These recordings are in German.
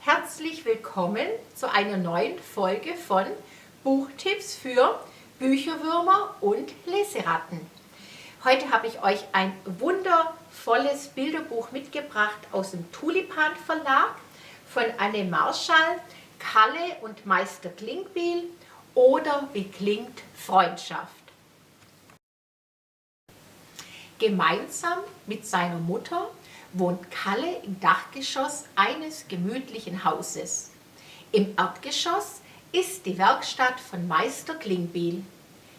Herzlich willkommen zu einer neuen Folge von Buchtipps für Bücherwürmer und Leseratten. Heute habe ich euch ein wundervolles Bilderbuch mitgebracht aus dem Tulipan Verlag von Anne Marschall, Kalle und Meister Klingbeil oder Wie klingt Freundschaft. Gemeinsam mit seiner Mutter wohnt Kalle im Dachgeschoss eines gemütlichen Hauses. Im Erdgeschoss ist die Werkstatt von Meister Klingbeil.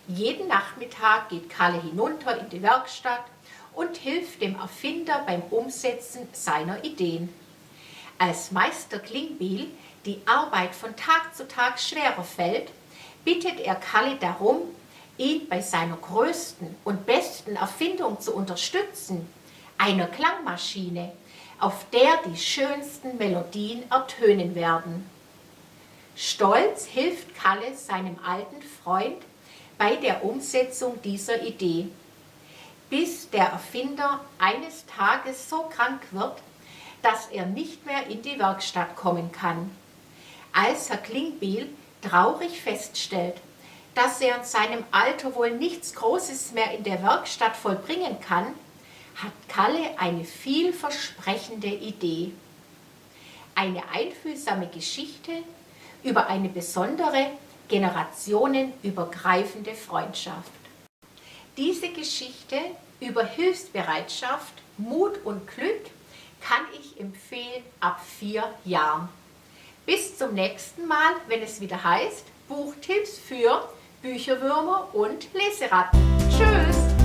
Jeden Nachmittag geht Kalle hinunter in die Werkstatt und hilft dem Erfinder beim Umsetzen seiner Ideen. Als Meister Klingbeil die Arbeit von Tag zu Tag schwerer fällt, bittet er Kalle darum, ihn bei seiner größten und besten Erfindung zu unterstützen, einer Klangmaschine, auf der die schönsten Melodien ertönen werden. Stolz hilft Kalle seinem alten Freund bei der Umsetzung dieser Idee, bis der Erfinder eines Tages so krank wird, dass er nicht mehr in die Werkstatt kommen kann. Als Herr Klingbeil traurig feststellt, dass er in seinem Alter wohl nichts Großes mehr in der Werkstatt vollbringen kann, hat Kalle eine vielversprechende Idee. Eine einfühlsame Geschichte über eine besondere, generationenübergreifende Freundschaft. Diese Geschichte über Hilfsbereitschaft, Mut und Glück kann ich empfehlen ab 4 Jahren. Bis zum nächsten Mal, wenn es wieder heißt Buchtipps für Bücherwürmer und Leseratten. Tschüss!